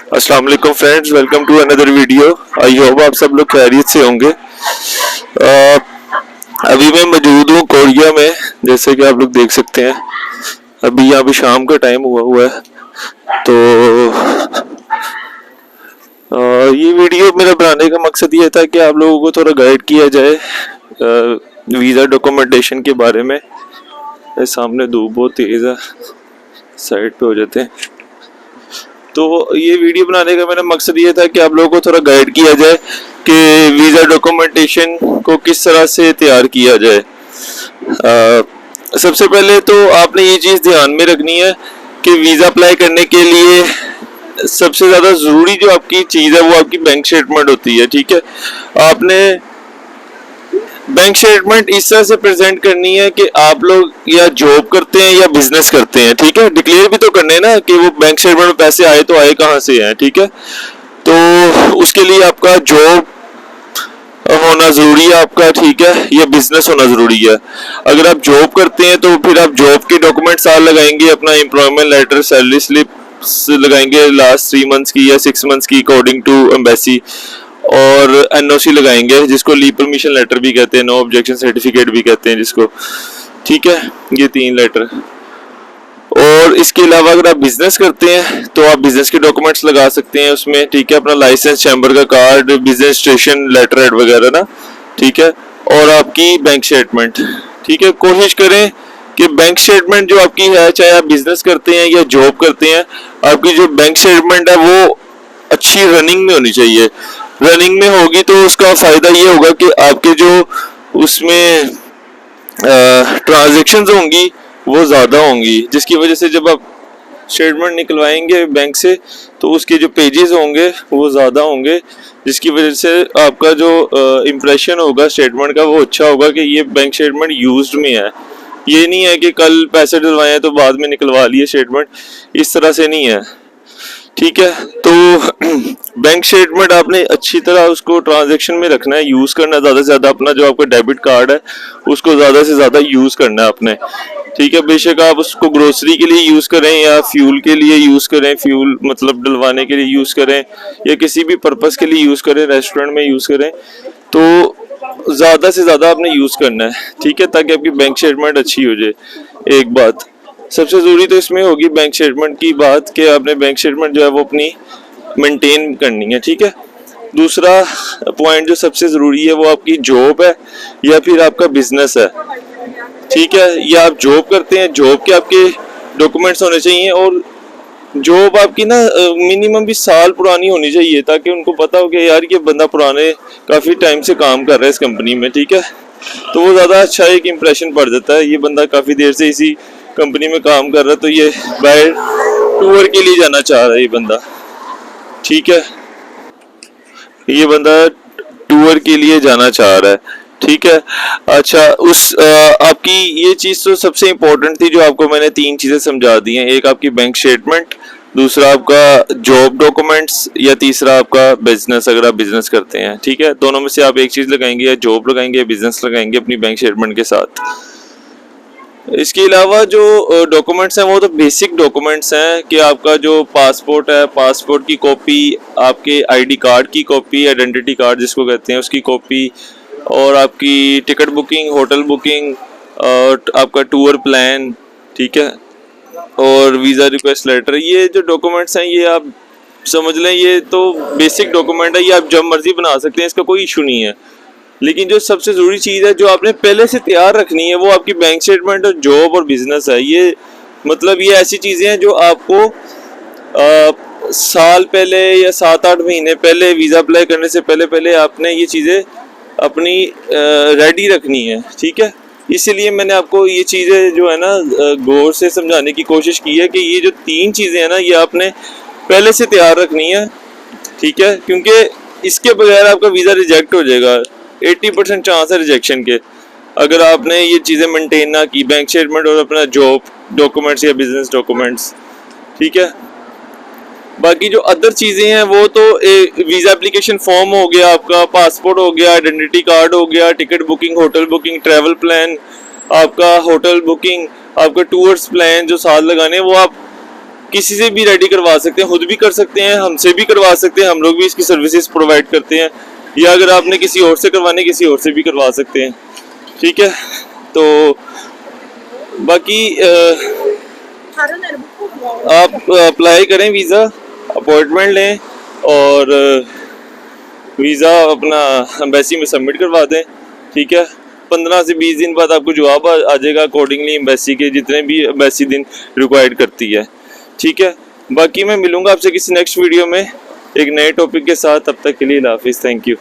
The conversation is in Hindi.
अस्सलाम वालेकुम friends, welcome to another video. I hope आप सब लोग खैरियत से होंगे। अभी मैं मौजूद हूँ कोरिया में, जैसे कि आप लोग देख सकते हैं। अभी यहाँ पे शाम का टाइम हुआ है। तो ये वीडियो मेरा बनाने का मकसद ये था कि आप लोगों को थोड़ा गाइड किया जाए वीज़ा डॉक्यूमेंटेशन के बारे में। सामने धूप बहुत तेज़ है, साइड पे हो जाते हैं। तो ये वीडियो बनाने का मेरा मकसद ये था कि आप लोगों को थोड़ा गाइड किया जाए कि वीज़ा डॉक्यूमेंटेशन को किस तरह से तैयार किया जाए। सबसे पहले तो आपने ये चीज़ ध्यान में रखनी है कि वीज़ा अप्लाई करने के लिए सबसे ज़्यादा ज़रूरी जो आपकी चीज़ है वो आपकी बैंक स्टेटमेंट होती है। ठीक है, आपने बैंक स्टेटमेंट इस तरह से प्रेजेंट करनी है कि आप लोग या जॉब करते हैं या बिजनेस करते हैं। ठीक है, डिक्लेयर भी तो करने ना कि वो बैंक स्टेटमेंट में पैसे आए तो आए कहाँ से हैं। ठीक है, तो उसके लिए आपका जॉब होना जरूरी है आपका, ठीक है, या बिजनेस होना जरूरी है। अगर आप जॉब करते हैं तो फिर आप जॉब के डॉक्यूमेंट साथ लगाएंगे, अपना एम्प्लॉयमेंट लेटर, सैलरी स्लिप लगाएंगे लास्ट 3 मंथ्स की या 6 मंथ्स की अकॉर्डिंग टू एम्बेसी, और एनओसी लगाएंगे जिसको लीव परमिशन लेटर भी कहते हैं, नो ऑब्जेक्शन सर्टिफिकेट भी कहते हैं जिसको। ठीक है, ये 3 लेटर। और इसके अलावा अगर आप बिजनेस करते हैं तो आप बिजनेस के डॉक्यूमेंट्स लगा सकते हैं उसमें। ठीक है, अपना लाइसेंस, चैम्बर का card, business station letter head वगैरह ना। ठीक है, और आपकी बैंक स्टेटमेंट। ठीक है, कोशिश करें कि बैंक स्टेटमेंट जो आपकी है, चाहे आप बिजनेस करते हैं या जॉब करते हैं, आपकी जो बैंक स्टेटमेंट है वो अच्छी रनिंग में होनी चाहिए। रनिंग में होगी तो उसका फायदा ये होगा कि आपके जो उसमें ट्रांजैक्शंस होंगी वो ज़्यादा होंगी, जिसकी वजह से जब आप स्टेटमेंट निकलवाएंगे बैंक से तो उसके जो पेजेस होंगे वो ज़्यादा होंगे, जिसकी वजह से आपका जो इम्प्रेशन होगा स्टेटमेंट का वो अच्छा होगा कि ये बैंक स्टेटमेंट यूज्ड में है। ये नहीं है कि कल पैसे डलवाए हैं तो बाद में निकलवा लिए स्टेटमेंट, इस तरह से नहीं है। ठीक है, तो बैंक स्टेटमेंट आपने अच्छी तरह उसको ट्रांजैक्शन में रखना है, यूज़ करना है ज़्यादा से ज़्यादा। अपना जो आपका डेबिट कार्ड है उसको ज़्यादा से ज़्यादा यूज़ करना है आपने। ठीक है, बेशक आप उसको ग्रोसरी के लिए यूज़ करें या फ्यूल के लिए यूज़ करें, फ्यूल मतलब डलवाने के लिए यूज़ करें या किसी भी पर्पज़ के लिए यूज़ करें, रेस्टोरेंट में यूज़ करें, तो ज़्यादा से ज़्यादा आपने यूज़ करना है। ठीक है, ताकि आपकी बैंक स्टेटमेंट अच्छी हो जाए। एक बात सबसे ज़रूरी तो इसमें होगी बैंक स्टेटमेंट की बात कि आपने बैंक स्टेटमेंट जो है वो अपनी मेंटेन करनी है। ठीक है, दूसरा पॉइंट जो सबसे ज़रूरी है वो आपकी जॉब है या फिर आपका बिजनेस है। ठीक है, या आप जॉब करते हैं, जॉब के आपके डॉक्यूमेंट्स होने चाहिए, और जॉब आपकी ना मिनिमम भी साल पुरानी होनी चाहिए ताकि उनको पता हो कि यार ये बंदा पुराने काफ़ी टाइम से काम कर रहा है इस कंपनी में। ठीक है, तो वो ज़्यादा अच्छा एक इम्प्रेशन पड़ जाता है, ये बंदा काफ़ी देर से इसी कंपनी में काम कर रहा है तो ये बाहर टूर के लिए जाना चाह रहा है ये बंदा। ठीक है, ये बंदा टूर के लिए जाना चाह रहा है। ठीक है, अच्छा आपकी ये चीज़ तो सबसे इम्पोर्टेंट थी जो आपको मैंने 3 चीज़ें समझा दी हैं। एक आपकी बैंक स्टेटमेंट, दूसरा आपका जॉब डॉक्यूमेंट्स, या तीसरा आपका बिजनेस अगर आप बिजनेस करते हैं। ठीक है, दोनों में से आप एक चीज़ लगाएंगे, या जॉब लगाएंगे या बिजनेस लगाएंगे अपनी बैंक स्टेटमेंट के साथ। इसके अलावा जो डॉक्यूमेंट्स हैं वो तो बेसिक डॉक्यूमेंट्स हैं कि आपका जो पासपोर्ट है, पासपोर्ट की कॉपी, आपके आईडी कार्ड की कॉपी, आइडेंटिटी कार्ड जिसको कहते हैं उसकी कॉपी, और आपकी टिकट बुकिंग, होटल बुकिंग, और आपका टूर प्लान। ठीक है, और वीज़ा रिक्वेस्ट लेटर। ये जो डॉक्यूमेंट्स हैं ये आप समझ लें ये तो बेसिक डॉक्यूमेंट है, ये आप जब मर्जी बना सकते हैं, इसका कोई इशू नहीं है। लेकिन जो सबसे ज़रूरी चीज़ है जो आपने पहले से तैयार रखनी है वो आपकी बैंक स्टेटमेंट और जॉब और बिजनेस है। ये मतलब ये ऐसी चीज़ें हैं जो आपको साल पहले या 7-8 महीने पहले वीज़ा अप्लाई करने से पहले आपने ये चीज़ें अपनी रेडी रखनी है। ठीक है, इसीलिए मैंने आपको ये चीज़ें जो है ना गौर से समझाने की कोशिश की है कि ये जो 3 चीज़ें हैं ना ये आपने पहले से तैयार रखनी है। ठीक है, क्योंकि इसके बगैर आपका वीज़ा रिजेक्ट हो जाएगा। 80% चांस है रिजेक्शन के, अगर आपने ये चीज़ें मेंटेन ना की, बैंक स्टेटमेंट और अपना जॉब डॉक्यूमेंट्स या बिजनेस डॉक्यूमेंट्स। ठीक है, बाकी जो अदर चीज़ें हैं वो तो वीज़ा एप्लीकेशन फॉर्म हो गया, आपका पासपोर्ट हो गया, आइडेंटिटी कार्ड हो गया, ticket booking, hotel booking, travel plan, आपका होटल बुकिंग, आपका टूर्स प्लान जो साथ लगाने वो आपके किसी से भी रेडी करवा सकते हैं, खुद भी कर सकते हैं, हमसे भी करवा सकते हैं, हम लोग भी इसकी सर्विसेज प्रोवाइड करते हैं, या अगर आपने किसी और से करवाने किसी और से भी करवा सकते हैं। ठीक है, तो बाकी आप अप्लाई करें वीज़ा, अपॉइंटमेंट लें और वीज़ा अपना एम्बेसी में सबमिट करवा दें। ठीक है, 15 से 20 दिन बाद आपको जवाब आ जाएगा अकॉर्डिंगली एम्बेसी के, जितने भी एम्बेसी दिन रिक्वायर्ड करती है। ठीक है, बाकी मैं मिलूंगा आपसे किसी नेक्स्ट वीडियो में एक नए टॉपिक के साथ। तब तक के लिए अल्लाह हाफिज़, थैंक यू।